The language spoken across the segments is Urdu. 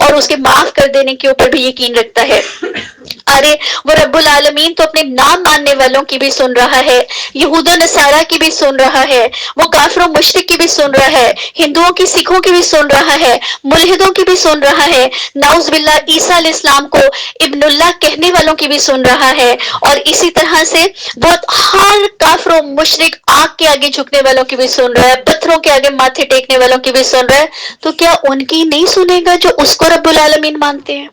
اور اس کے معاف کر دینے کے اوپر بھی یقین رکھتا ہے۔ ارے وہ رب العالمین تو اپنے نام ماننے والوں کی بھی سن رہا ہے، یہود و نصارہ کی بھی سن رہا ہے، وہ کافر و مشرک کی بھی سن رہا ہے، ہندوؤں کی سکھوں کی بھی سن رہا ہے، ملحدوں کی بھی سن رہا ہے، نعوذ باللہ عیسیٰ علیہ السلام کو ابن اللہ کہنے والوں کی بھی سن رہا ہے، اور اسی طرح سے وہ ہر کافر و مشرک آگ کے آگے جھکنے والوں کی بھی سن رہا ہے، پتھروں کے آگے ماتھے ٹیکنے والوں کی بھی سن رہا ہے، تو کیا ان کی نہیں سنے گا جو اس کو رب العالمین مانتے ہیں؟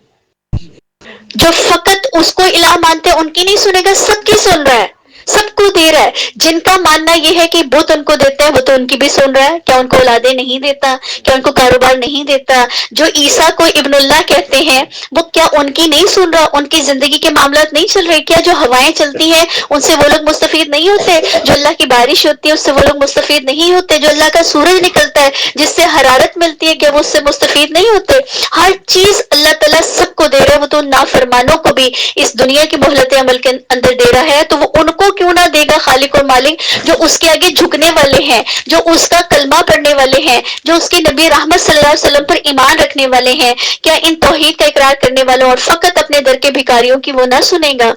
جو فقط اس کو الہ مانتے ہیں ان کی نہیں سنے گا، سب کی سن رہا ہے، سب کو دے رہا ہے۔ جن کا ماننا یہ ہے کہ بت ان کو دیتا ہے وہ تو ان کی بھی سن رہا ہے، کیا ان کو اولادیں نہیں دیتا، کیا ان کو کاروبار نہیں دیتا؟ جو عیسیٰ کو ابن اللہ کہتے ہیں وہ کیا ان کی نہیں سن رہا؟ ان کی زندگی کے معاملات نہیں چل رہے؟ کیا جو ہوائیں چلتی ہیں ان سے وہ لوگ مستفید نہیں ہوتے؟ جو اللہ کی بارش ہوتی ہے اس سے وہ لوگ مستفید نہیں ہوتے؟ جو اللہ کا سورج نکلتا ہے جس سے حرارت ملتی ہے کیا وہ اس سے مستفید نہیں ہوتے؟ ہر چیز اللہ تعالیٰ سب کو دے رہا ہے، وہ تو نافرمانوں کو بھی اس دنیا کی مہلت عمل کے اندر دے رہا ہے، تو وہ ان کو کیوں نہ دے گا خالق اور مالک جو اس کے آگے جھکنے والے ہیں، جو اس کا کلمہ پڑھنے والے ہیں، جو اس کے نبی رحمت صلی اللہ علیہ وسلم پر ایمان رکھنے والے ہیں؟ کیا ان توحید کا اقرار کرنے والوں اور فقط اپنے در کے بھکاریوں کی وہ نہ سنے گا؟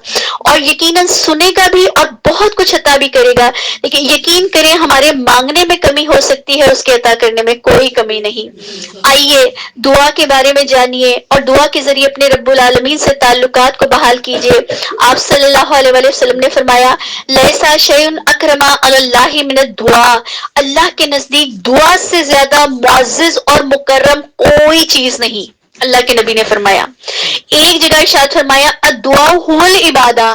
اور یقیناً سنے گا بھی اور بہت کچھ عطا بھی کرے گا، لیکن یقین کریں ہمارے مانگنے میں کمی ہو سکتی ہے، اس کے عطا کرنے میں کوئی کمی نہیں۔ آئیے دعا کے بارے میں جانیے اور دعا کے ذریعے اپنے رب العالمین سے تعلقات کو بحال کیجیے۔ آپ صلی اللہ علیہ وآلہ وسلم نے فرمایا لیسا شیء اکرم علی اللہ من الدعاء، اللہ کے نزدیک دعا سے زیادہ معزز اور مکرم کوئی چیز نہیں، اللہ کے نبی نے فرمایا۔ ایک جگہ ارشاد فرمایا الدعاء هو العبادہ،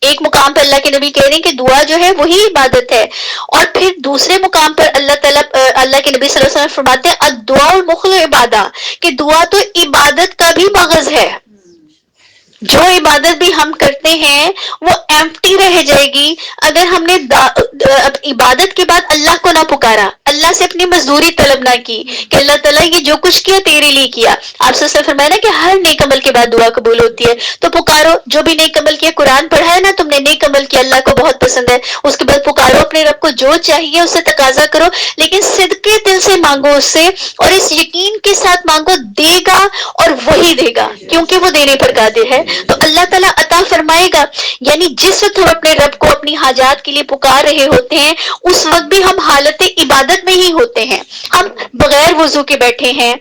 ایک مقام پر اللہ کے نبی کہہ رہے ہیں کہ دعا جو ہے وہی عبادت ہے، اور پھر دوسرے مقام پر اللہ کے نبی صلی اللہ علیہ وسلم فرماتے ہیں الدعاء المخ العبادہ، کہ دعا تو عبادت کا بھی مغز ہے۔ جو عبادت بھی ہم کرتے ہیں وہ ایمپٹی رہ جائے گی اگر ہم نے عبادت کے بعد اللہ کو نہ پکارا، اللہ سے اپنی مزدوری طلب نہ کی کہ اللہ تعالیٰ یہ جو کچھ کیا تیرے لیے کیا۔ آپ سے فرمایا نا کہ ہر نیک عمل کے بعد دعا قبول ہوتی ہے، تو پکارو، جو بھی نیک عمل کیا، قرآن پڑھا ہے نا تم نے، نیک عمل کیا، اللہ کو بہت پسند ہے، اس کے بعد پکارو اپنے رب کو، جو چاہیے اسے تقاضا کرو، لیکن صدقے دل سے مانگو اس سے، اور اس یقین کے ساتھ مانگو دے گا اور وہی دے گا، کیونکہ وہ دینے پر قادر ہے، تو اللہ تعالیٰ عطا فرمائے گا۔ یعنی جس وقت ہم اپنے رب کو اپنی حاجات کے لیے پکار رہے ہوتے ہیں اس وقت بھی ہم حالت عبادت میں ہی ہوتے ہیں، ہم بغیر وضو کے بیٹھے ہیں،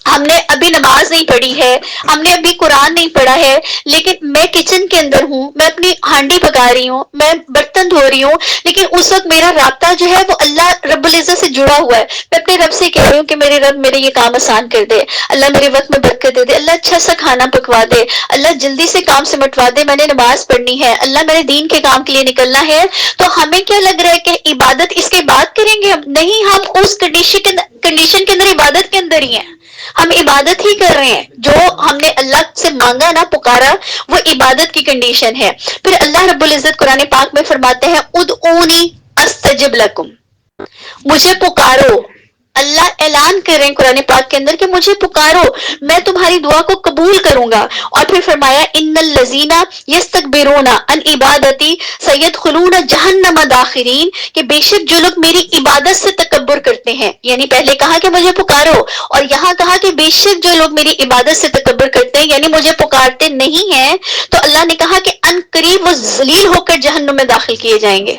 ہم نے ابھی نماز نہیں پڑھی ہے، ہم نے ابھی قرآن نہیں پڑھا ہے، لیکن میں کچن کے اندر ہوں، میں اپنی ہانڈی پکا رہی ہوں، میں برتن دھو رہی ہوں، لیکن اس وقت میرا رابطہ جو ہے وہ اللہ رب العزت سے جڑا ہوا ہے، میں اپنے رب سے کہہ رہی ہوں کہ میرے رب میرے یہ کام آسان کر دے، اللہ میرے وقت میں برکت دے دے، اللہ اچھا سا کھانا پکوا دے، اللہ جلدی سے کام سمٹوا دے، میں نے نماز پڑھنی ہے، اللہ میرے دین کے کام کے لیے نکلنا ہے۔ تو ہمیں کیا لگ رہا ہے کہ عبادت اس کے بعد کریں گے؟ ہم نہیں، ہم اس کنڈیشن کے اندر عبادت کے اندر ہی ہیں، ہم عبادت ہی کر رہے ہیں، جو ہم نے اللہ سے مانگا نا، پکارا، وہ عبادت کی کنڈیشن ہے۔ پھر اللہ رب العزت قرآن پاک میں فرماتے ہیں ادعونی استجب لکم، مجھے پکارو، اللہ اعلان کر رہے ہیں قرآن پاک کے اندر کہ مجھے پکارو، میں تمہاری دعا کو قبول کروں گا۔ اور پھر فرمایا ان الذین یستکبرون عن عبادتی سیدخلون جہنم داخرین، کہ بے شک جو لوگ میری عبادت سے تکبر کرتے ہیں، یعنی پہلے کہا کہ مجھے پکارو، اور یہاں کہا کہ بے شک جو لوگ میری عبادت سے تکبر کرتے ہیں، یعنی مجھے پکارتے نہیں ہیں، تو اللہ نے کہا کہ ان قریب وہ ذلیل ہو کر جہنم میں داخل کیے جائیں گے۔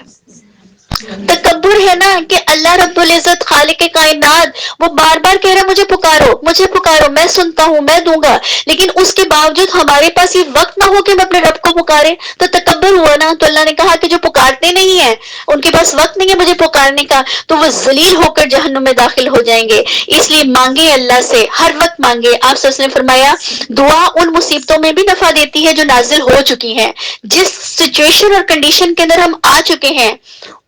تکبر ہے نا کہ اللہ رب العزت خالق کائنات وہ بار بار کہہ رہا ہے مجھے پکارو، میں سنتا ہوں، میں دوں گا، لیکن اس کے باوجود ہمارے پاس یہ وقت نہ ہو کہ ہم اپنے رب کو پکارے، تو تکبر ہوا نا۔ تو اللہ نے کہا کہ جو پکارتے نہیں ہیں، ان کے پاس وقت نہیں ہے مجھے پکارنے کا، تو وہ ذلیل ہو کر جہنم میں داخل ہو جائیں گے۔ اس لیے مانگے اللہ سے، ہر وقت مانگے۔ آپ صلی اللہ علیہ وسلم نے فرمایا دعا ان مصیبتوں میں بھی نفع دیتی ہے جو نازل ہو چکی ہیں، جس سچویشن اور کنڈیشن کے اندر ہم آ چکے ہیں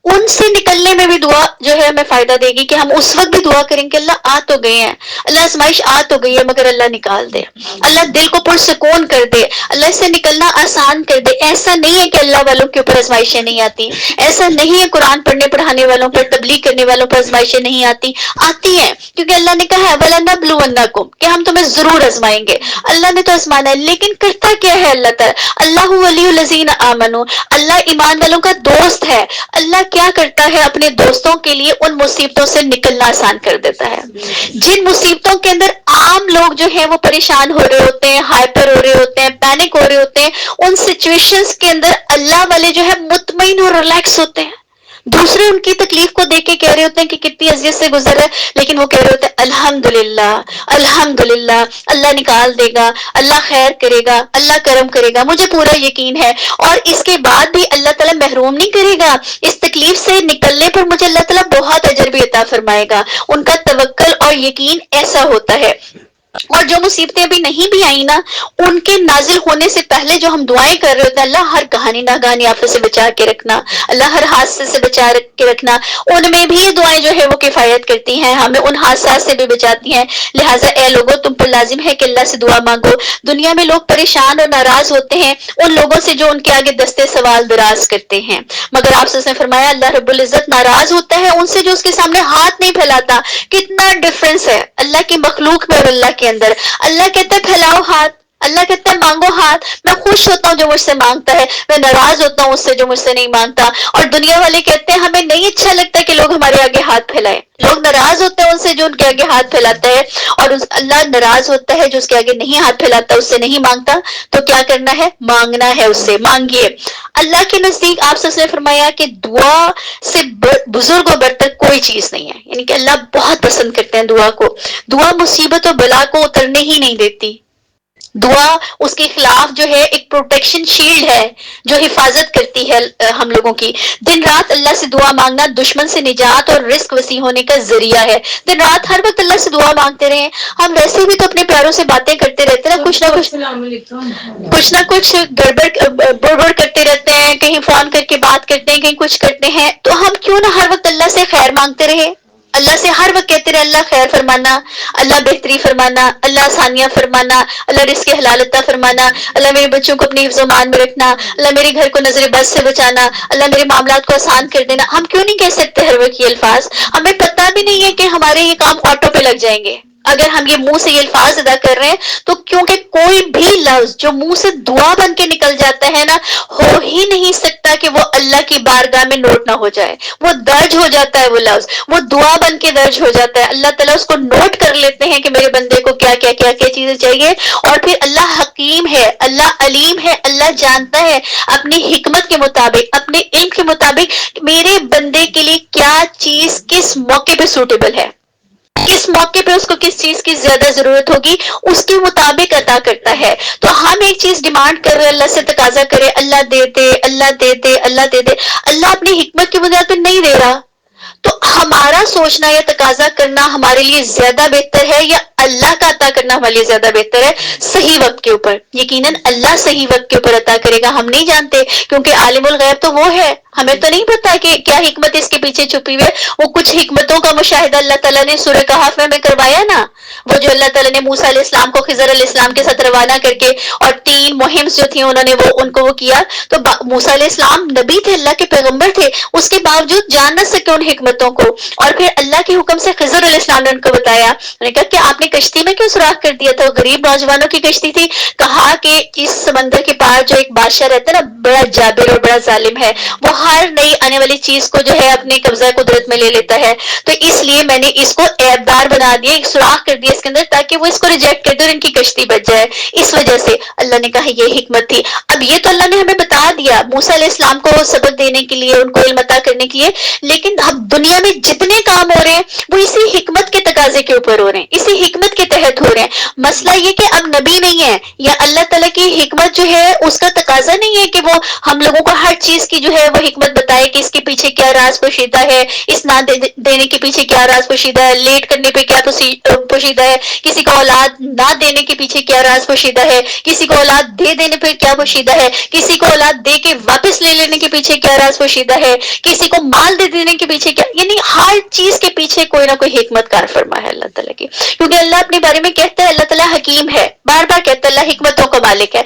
ان سے نکلنے میں بھی دعا جو ہے ہمیں فائدہ دے گی، کہ ہم اس وقت بھی دعا کریں کہ اللہ آ تو گئے ہیں، اللہ آزمائش آ تو گئی ہے، مگر اللہ نکال دے، اللہ دل کو پرسکون کر دے، اللہ اس سے نکلنا آسان کر دے۔ ایسا نہیں ہے کہ اللہ والوں کے اوپر آزمائشیں نہیں آتی، ایسا نہیں ہے قرآن پڑھنے پڑھانے والوں پر، تبلیغ کرنے والوں پر آزمائشیں نہیں آتی ہیں، کیونکہ اللہ نے کہا ہے وَلَنَبْلُوَنَّكُمْ، کہ ہم تمہیں ضرور آزمائیں گے۔ اللہ نے تو آزمانا ہے، لیکن کرتا کیا ہے اللہ تعالیٰ؟ اللہ ولی الذین آمنوا، اللہ ایمان والوں کا دوست ہے۔ اللہ کیا کرتا ہے اپنے دوستوں کے لیے ان مصیبتوں سے نکلنا آسان کر دیتا ہے. جن مصیبتوں کے اندر عام لوگ جو ہیں وہ پریشان ہو رہے ہوتے ہیں, ہائپر ہو رہے ہوتے ہیں, پینک ہو رہے ہوتے ہیں, ان سچویشنز کے اندر اللہ والے جو ہے مطمئن اور ریلیکس ہوتے ہیں. دوسرے ان کی تکلیف کو دیکھ کے کہہ رہے ہوتے ہیں کہ کتنی اذیت سے گزر رہا ہے, لیکن وہ کہہ رہے ہوتے ہیں الحمدللہ الحمدللہ, اللہ نکال دے گا, اللہ خیر کرے گا, اللہ کرم کرے گا, مجھے پورا یقین ہے. اور اس کے بعد بھی اللہ تعالیٰ محروم نہیں کرے گا, اس تکلیف سے نکلنے پر مجھے اللہ تعالیٰ بہت اجر بھی عطا فرمائے گا. ان کا توکل اور یقین ایسا ہوتا ہے. اور جو مصیبتیں ابھی نہیں بھی آئی نا, ان کے نازل ہونے سے پہلے جو ہم دعائیں کر رہے ہوتے ہیں, اللہ ہر کہانی ناگہانی آفت سے بچا کے رکھنا, اللہ ہر حادثے سے بچا کے رکھنا, ان میں بھی یہ دعائیں جو ہے وہ کفایت کرتی ہیں, ہمیں ان حادثات سے بھی بچاتی ہیں. لہٰذا اے لوگوں, تم پر لازم ہے کہ اللہ سے دعا مانگو. دنیا میں لوگ پریشان اور ناراض ہوتے ہیں ان لوگوں سے جو ان کے آگے دستے سوال دراز کرتے ہیں, مگر آپ سے فرمایا اللہ رب العزت ناراض ہوتا ہے ان سے جو اس کے سامنے ہاتھ نہیں پھیلاتا. کتنا ڈفرنس ہے اللہ کی مخلوق میں اور اللہ کے اندر. اللہ کہتا ہے پھیلاؤ ہاتھ, اللہ کہتا ہے مانگو ہاتھ. میں خوش ہوتا ہوں جو مجھ سے مانگتا ہے, میں ناراض ہوتا ہوں اس سے جو مجھ سے نہیں مانگتا. اور دنیا والے کہتے ہیں ہمیں نہیں اچھا لگتا کہ لوگ ہمارے آگے ہاتھ پھیلائیں. لوگ ناراض ہوتے ہیں ان سے جو ان کے آگے ہاتھ پھیلاتا ہے, اور اللہ ناراض ہوتا ہے جو اس کے آگے نہیں ہاتھ پھیلاتا, اس سے نہیں مانگتا. تو کیا کرنا ہے؟ مانگنا ہے, اس سے مانگیے. اللہ کے نزدیک آپ سے فرمایا کہ دعا سے بزرگ و برتر کوئی چیز نہیں ہے, یعنی کہ اللہ بہت پسند کرتے ہیں دعا کو. دعا مصیبت و بلا کو اترنے ہی نہیں دیتی. دعا اس کے خلاف جو ہے ایک پروٹیکشن شیلڈ ہے جو حفاظت کرتی ہے ہم لوگوں کی. دن رات اللہ سے دعا مانگنا دشمن سے نجات اور رزق وسیع ہونے کا ذریعہ ہے. دن رات ہر وقت اللہ سے دعا مانگتے رہیں. ہم ویسے بھی تو اپنے پیاروں سے باتیں کرتے رہتے ہیں, کچھ نہ کچھ گڑبڑ کرتے رہتے ہیں, کہیں فون کر کے بات کرتے ہیں, کہیں کچھ کرتے ہیں. تو ہم کیوں نہ ہر وقت اللہ سے خیر مانگتے رہے, اللہ سے ہر وقت کہتے رہے اللہ خیر فرمانا, اللہ بہتری فرمانا, اللہ آسانیاں فرمانا, اللہ رزق حلال عطا فرمانا, اللہ میرے بچوں کو اپنی حفظ و امان میں رکھنا, اللہ میرے گھر کو نظر بد سے بچانا, اللہ میرے معاملات کو آسان کر دینا. ہم کیوں نہیں کہہ سکتے ہر وقت یہ الفاظ؟ ہمیں پتہ بھی نہیں ہے کہ ہمارے یہ کام آٹو پہ لگ جائیں گے اگر ہم یہ منہ سے یہ الفاظ ادا کر رہے ہیں. تو کیونکہ کوئی بھی لفظ جو منہ سے دعا بن کے نکل جاتا ہے نا, ہو ہی نہیں سکتا کہ وہ اللہ کی بارگاہ میں نوٹ نہ ہو جائے. وہ درج ہو جاتا ہے, وہ لفظ وہ دعا بن کے درج ہو جاتا ہے. اللہ تعالیٰ اس کو نوٹ کر لیتے ہیں کہ میرے بندے کو کیا کیا کیا کیا چیزیں چاہیے. اور پھر اللہ حکیم ہے, اللہ علیم ہے, اللہ جانتا ہے اپنی حکمت کے مطابق, اپنے علم کے مطابق میرے بندے کے لیے کیا چیز کس موقع پہ سوٹیبل ہے, کس موقع پہ اس کو کس چیز کی زیادہ ضرورت ہوگی, اس کے مطابق عطا کرتا ہے. تو ہم ایک چیز ڈیمانڈ کر رہے, اللہ سے تقاضا کرے اللہ دے دے, اللہ دے دے, اللہ دے دے. اللہ اپنی حکمت کی بنیاد پہ نہیں دے رہا. تو ہمارا سوچنا یا تقاضا کرنا ہمارے لیے زیادہ بہتر ہے یا اللہ کا عطا کرنا ہمارے لیے زیادہ بہتر ہے؟ صحیح وقت کے اوپر. یقیناً اللہ صحیح وقت کے اوپر عطا کرے گا, ہم نہیں جانتے کیونکہ عالم الغیب تو وہ ہے. ہمیں تو نہیں پتا کہ کیا حکمت اس کے پیچھے چھپی ہوئی ہے. وہ کچھ حکمتوں کا مشاہدہ اللہ تعالیٰ نے سورہ کہف میں ہمیں کروایا نا, وہ جو اللہ تعالیٰ نے موسیٰ علیہ السلام کو خضر علیہ السلام کے ساتھ روانہ کر کے, اور 3 مہم جو تھی انہوں نے ان کو کیا. تو موسیٰ علیہ السلام نبی تھے, اللہ کے پیغمبر تھے, اس کے باوجود جان نہ سکے ان حکمتوں کو. اور پھر اللہ کے حکم سے خضر علیہ السلام نے ان کو بتایا, انہوں نے کہا کہ آپ نے کشتی میں کیوں سوراخ کر دیا تھا؟ وہ غریب نوجوانوں کی کشتی تھی. کہا کہ اس سمندر کے پار جو ایک بادشاہ رہتا ہے نا, بڑا جابر اور بڑا ظالم ہے, وہ ہر نئی آنے والی چیز کو جو ہے اپنے قبضہ قدرت میں لے لیتا ہے. تو اس لیے میں نے اس کو عیب دار بنا دیا, ایک سوراخ کر دیا اس کے اندر, تاکہ وہ اس کو ریجیکٹ کر دے اور ان کی کشتی بچ جائے. اس وجہ سے اللہ نے کہا یہ حکمت تھی. اب یہ تو اللہ نے ہمیں بتا دیا موسیٰ علیہ السلام کو سبق دینے کے لیے, ان کو علم عطا کرنے کے لیے, لیکن اب دنیا میں جتنے کام ہو رہے ہیں وہ اسی حکمت کے تقاضے کے اوپر ہو رہے ہیں, اسی حکمت کے تحت ہو رہے ہیں. مسئلہ یہ کہ اب نبی نہیں ہے, یا اللہ تعالیٰ کی حکمت جو ہے اس کا تقاضا نہیں ہے کہ وہ ہم لوگوں کو ہر چیز کی جو ہے وہ حکمت بتائے کہ اس کے پیچھے کیا راز پوشیدہ ہے, اس نہ دینے کے پیچھے کیا راز پوشیدہ ہے, لیٹ کرنے پہ کیا پوشیدہ ہے, کسی کو اولاد نہ دینے کے پیچھے کیا راز پوشیدہ ہے, کسی کو اولاد دے دینے پہ کیا پوشیدہ ہے, کسی کو اولاد دے کے واپس لے لینے کے پیچھے کیا راز پوشیدہ ہے, کسی کو مال دے دینے کے پیچھے کیا, یعنی ہر چیز کے پیچھے کوئی نہ کوئی حکمت کار فرما ہے اللہ تعالیٰ کی. کیونکہ اللہ اپنے بارے میں کہتا ہے اللہ تعالیٰ حکیم ہے, بار بار کہتا ہے اللہ حکمتوں کا مالک ہے.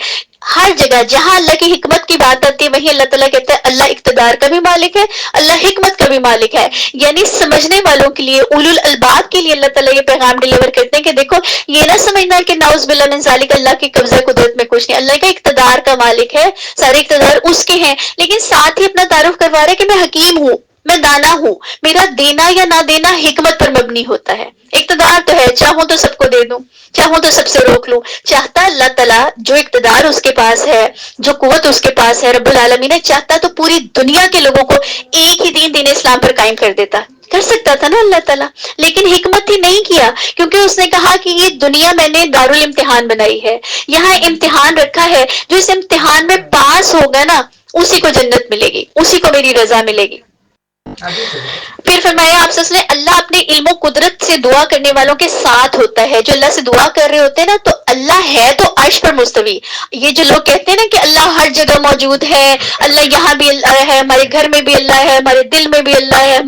ہر جگہ جہاں اللہ کی حکمت کی بات آتی ہے وہیں اللہ تعالیٰ کہتا ہے اللہ اقتدار کا بھی مالک ہے, اللہ حکمت کا بھی مالک ہے. یعنی سمجھنے والوں کے لیے, اولو الالباب کے لیے اللہ تعالیٰ یہ پیغام ڈیلیور کرتے ہیں کہ دیکھو یہ نہ سمجھنا کہ نعوذ باللہ من ذالک اللہ کے قبضہ قدرت میں کچھ نہیں, اللہ کا اقتدار کا مالک ہے, سارے اقتدار اس کے ہیں, لیکن ساتھ ہی اپنا تعارف کروا رہا ہے کہ میں حکیم ہوں. میں دانا ہوں، میرا دینا یا نہ دینا حکمت پر مبنی ہوتا ہے. اقتدار تو ہے، چاہوں تو سب کو دے دوں، چاہوں تو سب سے روک لوں. چاہتا اللہ تعالیٰ، جو اقتدار اس کے پاس ہے، جو قوت اس کے پاس ہے، رب العالمین نے چاہتا تو پوری دنیا کے لوگوں کو ایک ہی دین اسلام پر قائم کر دیتا. کر سکتا تھا نا اللہ تعالیٰ، لیکن حکمت ہی نہیں کیا، کیونکہ اس نے کہا کہ یہ دنیا میں نے دارالامتحان بنائی ہے، یہاں امتحان رکھا ہے، جو اس امتحان میں پاس ہوگا نا اسی کو جنت ملے گی، اسی کو میری رضا ملے گی. پھر فرمایا آپ سے اللہ اپنے علم و قدرت سے دعا کرنے والوں کے ساتھ ہوتا ہے. جو اللہ سے دعا کر رہے ہوتے ہیں نا، تو اللہ ہے تو عرش پر مستوی. یہ جو لوگ کہتے ہیں نا کہ اللہ ہر جگہ موجود ہے، اللہ یہاں بھی اللہ ہے، ہمارے گھر میں بھی اللہ ہے، ہمارے دل میں بھی اللہ ہے،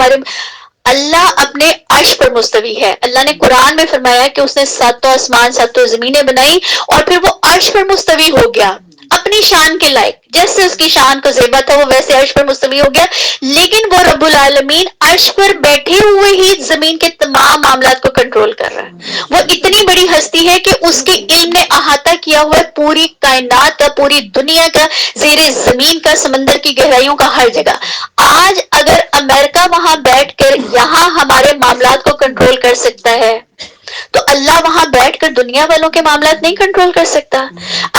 اللہ اپنے عرش پر مستوی ہے. اللہ نے قرآن میں فرمایا کہ اس نے 7 آسمان 7 زمینیں بنائی اور پھر وہ عرش پر مستوی ہو گیا اپنی شان کے لائق. جیسے اس کی شان کو زیبا تھا وہ ویسے عرش پر مستوی ہو گیا. لیکن وہ رب العالمین عرش پر بیٹھے ہوئے ہی زمین کے تمام معاملات کو کنٹرول کر رہا ہے. وہ اتنی بڑی ہستی ہے کہ اس کے علم نے احاطہ کیا ہوا ہے پوری کائنات کا، پوری دنیا کا، زیر زمین کا، سمندر کی گہرائیوں کا، ہر جگہ. آج اگر امریکہ وہاں بیٹھ کر یہاں ہمارے معاملات کو کنٹرول کر سکتا ہے تو اللہ وہاں بیٹھ کر دنیا والوں کے معاملات نہیں کنٹرول کر سکتا.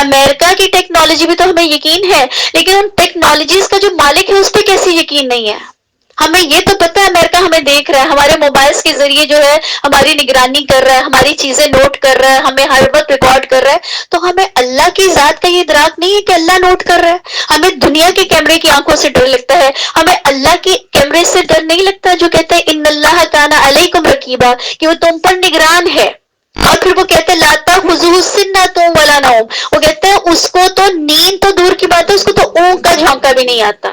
امریکہ کی ٹیکنالوجی بھی تو ہمیں یقین ہے، لیکن ان ٹیکنالوجیز کا جو مالک ہے اس پہ کیسے یقین نہیں ہے؟ ہمیں یہ تو پتہ ہے امریکہ ہمیں دیکھ رہا ہے، ہمارے موبائلز کے ذریعے جو ہے ہماری نگرانی کر رہا ہے، ہماری چیزیں نوٹ کر رہا ہے، ہمیں ہر وقت ریکارڈ کر رہا ہے. تو ہمیں اللہ کی ذات کا یہ ادراک نہیں ہے کہ اللہ نوٹ کر رہا ہے. ہمیں دنیا کے کیمرے کی آنکھوں سے ڈر لگتا ہے، ہمیں اللہ کے کیمرے سے ڈر نہیں لگتا جو کہتا ہے ان اللہ کان علیکم رقیبا، کہ وہ تم پر نگران ہے. اور پھر وہ کہتے ہیں لا تاخذہ سنۃ ولا نوم، وہ کہتے ہیں اس کو تو نیند تو دور کی بات ہے، اس کو تو اونگ کا جھونکا بھی نہیں آتا.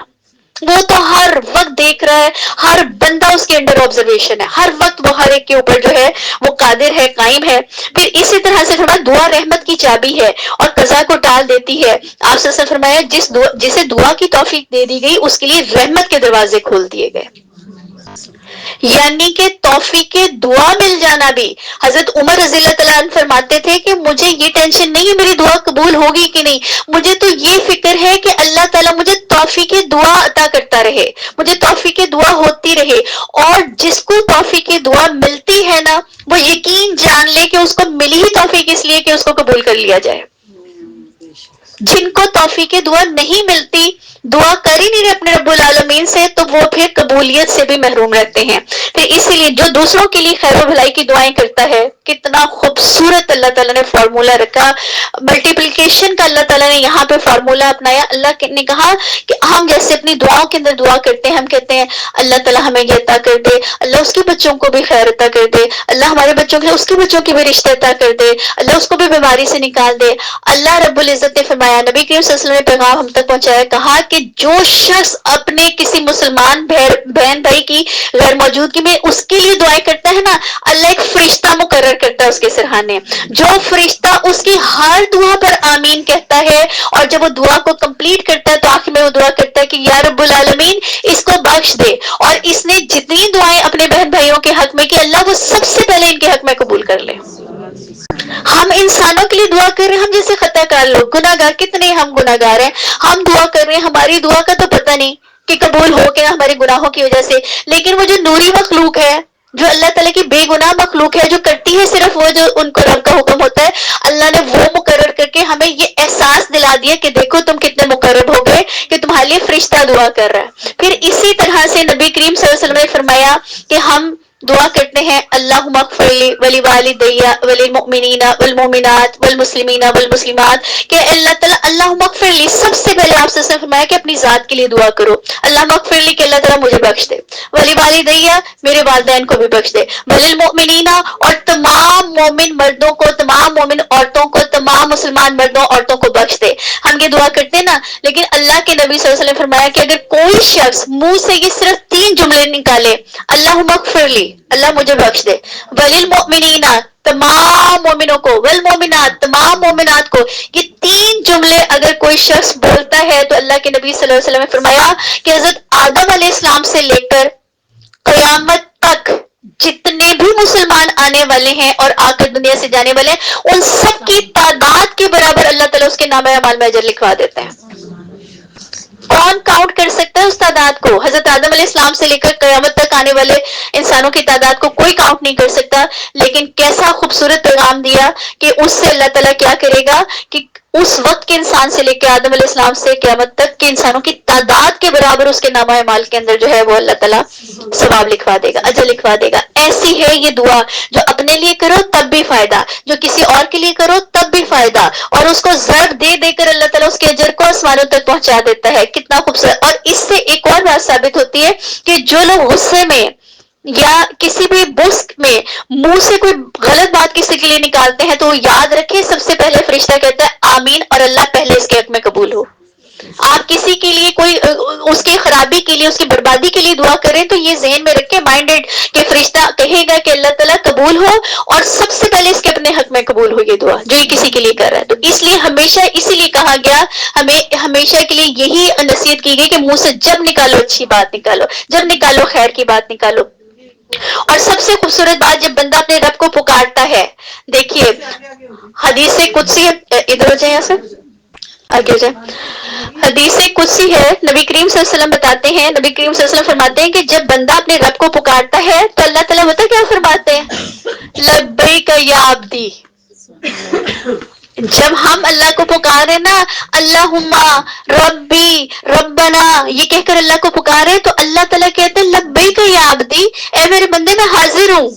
وہ تو ہر وقت دیکھ رہا ہے، ہر بندہ اس کے انڈر آبزرویشن ہے، ہر وقت وہ ہر ایک کے اوپر جو ہے وہ قادر ہے، قائم ہے. پھر اسی طرح سے تھوڑا دعا رحمت کی چابی ہے اور قضا کو ٹال دیتی ہے. آپ سے فرمایا جسے دعا کی توفیق دے دی گئی اس کے لیے رحمت کے دروازے کھول دیے گئے. یعنی کہ توفیق دعا مل جانا بھی. حضرت عمر رضی اللہ تعالیٰ عنہ فرماتے تھے کہ مجھے یہ ٹینشن نہیں ہے میری دعا قبول ہوگی کہ نہیں، مجھے تو یہ فکر ہے کہ اللہ تعالیٰ مجھے توفیق دعا عطا کرتا رہے، مجھے توفیق دعا ہوتی رہے. اور جس کو توفیق دعا ملتی ہے نا، وہ یقین جان لے کہ اس کو ملی ہی توفیق اس لیے کہ اس کو قبول کر لیا جائے. جن کو توفیق دعا نہیں ملتی، دعا کر ہی نہیں رہے اپنے رب العالمین سے، تو وہ پھر قبولیت سے بھی محروم رہتے ہیں. پھر اسی لیے جو دوسروں کے لیے خیر و بھلائی کی دعائیں کرتا ہے، کتنا خوبصورت اللہ تعالیٰ نے فارمولا رکھا، ملٹیپلیکیشن کا اللہ تعالیٰ نے یہاں پہ فارمولا اپنایا. اللہ نے کہا کہ ہم جیسے اپنی دعاؤں کے اندر دعا کرتے ہیں، ہم کہتے ہیں اللہ تعالیٰ ہمیں یہ عطا کر دے، اللہ اس کے بچوں کو بھی خیر عطا کر دے، اللہ ہمارے بچوں کے اس کے بچوں کے بھی رشتے عطا کر دے، اللہ اس کو بھی بیماری سے نکال دے. اللہ رب العزت نے فرمایا، نبی کریم صلی اللہ علیہ وسلم نے پیغام ہم تک پہنچایا، کہا کہ جو شخص اپنے کسی مسلمان بہن بھائی کی غیر موجودگی میں اس کے لیے دعائیں کرتا ہے نا، اللہ ایک فرشتہ مقرر کرتا ہے اس کے سرحانے، جو فرشتہ اس کی ہر دعا پر آمین کہتا ہے. اور جب وہ دعا کو کمپلیٹ کرتا ہے تو آخر میں وہ دعا کرتا ہے کہ یا رب العالمین اس کو بخش دے، اور اس نے جتنی دعائیں اپنے بہن بھائیوں کے حق میں کی اللہ وہ سب سے پہلے ان کے حق میں قبول کر لے. ہم انسانوں کے لیے دعا کر رہے ہیں، ہم جیسے خطا کار لوگ، گناہ گار، کتنے ہم گناہ گار ہیں، ہم دعا کر رہے ہیں، ہماری دعا کا تو پتہ نہیں کہ قبول ہو کے ہمارے گناہوں کی وجہ سے. لیکن وہ جو نوری مخلوق ہے، جو اللہ تعالیٰ کی بے گناہ مخلوق ہے، جو کرتی ہے صرف وہ جو ان کو رب کا حکم ہوتا ہے، اللہ نے وہ مقرر کر کے ہمیں یہ احساس دلا دیا کہ دیکھو تم کتنے مقرب ہو گئے کہ تمہارے لیے فرشتہ دعا کر رہا ہے. پھر اسی طرح سے نبی کریم صلی اللہ علیہ وسلم نے فرمایا کہ ہم دعا کرتے ہیں اللہم اغفر لی ولی والدی وللمؤمنین والمؤمنات والمسلمین والمسلمات، کہ اللہ تعالیٰ اللہم اغفر لی، سب سے پہلے آپ سے فرمایا کہ اپنی ذات کے لیے دعا کرو، اللہم اغفر لی کہ اللہ تعالیٰ مجھے بخش دے، ولی والدی میرے والدین کو بھی بخش دے، وللمؤمنین اور تمام مومن مردوں کو، تمام مومن عورتوں کو، تمام مسلمان مردوں عورتوں کو بخش دے. ہم یہ دعا کرتے ہیں نا، لیکن اللہ کے نبی صلی اللہ علیہ وسلم نے فرمایا کہ اگر کوئی شخص منہ سے یہ صرف 3 جملے نکالے، اللہم اغفر لی اللہ مجھے بخش دے، وللمؤمنین تمام مومنوں کو، والمؤمنات تمام مومنات کو، یہ 3 جملے اگر کوئی شخص بولتا ہے تو اللہ کے نبی صلی اللہ علیہ وسلم نے فرمایا کہ حضرت آدم علیہ السلام سے لے کر قیامت تک جتنے بھی مسلمان آنے والے ہیں اور آ کر دنیا سے جانے والے ہیں، ان سب کی تعداد کے برابر اللہ تعالیٰ اس کے نام اعمال میں اجر لکھوا دیتا ہے. کون کاؤنٹ کر سکتا ہے اس تعداد کو؟ حضرت آدم علیہ السلام سے لے کر قیامت تک آنے والے انسانوں کی تعداد کو کوئی کاؤنٹ نہیں کر سکتا. لیکن کیسا خوبصورت پیغام دیا کہ اس سے اللہ تعالیٰ کیا کرے گا کہ اس وقت کے انسان سے لے کے آدم علیہ السلام سے قیامت تک کے انسانوں کی تعداد کے برابر اس کے نامہ اعمال کے اندر جو ہے وہ اللہ تعالیٰ ثواب لکھوا دے گا، اجر لکھوا دے گا. ایسی ہے یہ دعا، جو اپنے لیے کرو تب بھی فائدہ، جو کسی اور کے لیے کرو تب بھی فائدہ، اور اس کو ضرب دے دے کر اللہ تعالیٰ اس کے اجر کو آسمانوں تک پہنچا دیتا ہے. کتنا خوبصورت. اور اس سے ایک اور بات ثابت ہوتی ہے کہ جو لوگ غصے میں یا کسی بھی بسک میں منہ سے کوئی غلط بات کسی کے لیے نکالتے ہیں تو وہ یاد رکھے سب سے پہلے فرشتہ کہتا ہے آمین اور اللہ پہلے اس کے حق میں قبول ہو. آپ کسی کے لیے کوئی اس کی خرابی کے لیے، اس کی بربادی کے لیے دعا کریں تو یہ ذہن میں رکھیں مائنڈیڈ کہ فرشتہ کہے گا کہ اللہ تعالیٰ قبول ہو اور سب سے پہلے اس کے اپنے حق میں قبول ہو یہ دعا جو یہ کسی کے لیے کر رہا ہے. تو اس لیے ہمیشہ اسی لیے کہا گیا، ہمیں ہمیشہ کے لیے یہی نصیحت کی گئی کہ منہ سے جب نکالو اچھی بات نکالو، جب نکالو خیر کی بات نکالو. اور سب سے خوبصورت بات جب بندہ اپنے رب کو پکارتا ہے، دیکھیے حدیث قدسی، ادھر ہو جائیں سر آگے جائیں. حدیث قدسی ہے، نبی کریم صلی اللہ علیہ وسلم بتاتے ہیں، نبی کریم صلی اللہ علیہ وسلم فرماتے ہیں کہ جب بندہ اپنے رب کو پکارتا ہے تو اللہ تعالیٰ بتا کیا فرماتے ہیں؟ لبیک یا عبدی. جب ہم اللہ کو پکارے نا اللہم ربی ربنا یہ کہہ کر اللہ کو پکارے تو اللہ تعالیٰ کہتے ہیں لبیک یا عبدی، اے میرے بندے میں حاضر ہوں.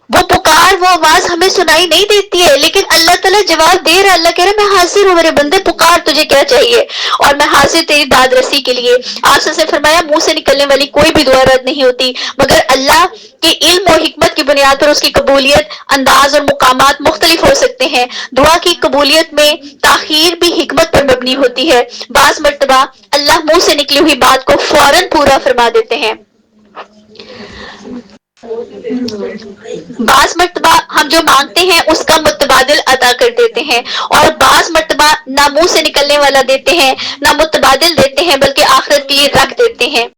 وہ پکار، وہ آواز ہمیں سنائی نہیں دیتی ہے لیکن اللہ تعالیٰ جواب دے رہا. اللہ کہہ رہا میں حاضر ہوں میرے بندے، پکار تجھے کیا چاہیے اور میں حاضر تیری داد رسی کے لیے. آپ سے فرمایا منہ سے نکلنے والی کوئی بھی دعا رد نہیں ہوتی مگر اللہ کے علم و حکمت کی بنیاد پر اس کی قبولیت انداز اور مقامات مختلف ہو سکتے ہیں. دعا کی قبولیت میں تاخیر بھی حکمت پر مبنی ہوتی ہے. بعض مرتبہ اللہ منہ سے نکلی ہوئی بات کو فوراً پورا فرما دیتے ہیں، بعض مرتبہ ہم جو مانگتے ہیں اس کا متبادل عطا کر دیتے ہیں، اور بعض مرتبہ نہ منہ سے نکلنے والا دیتے ہیں نہ متبادل دیتے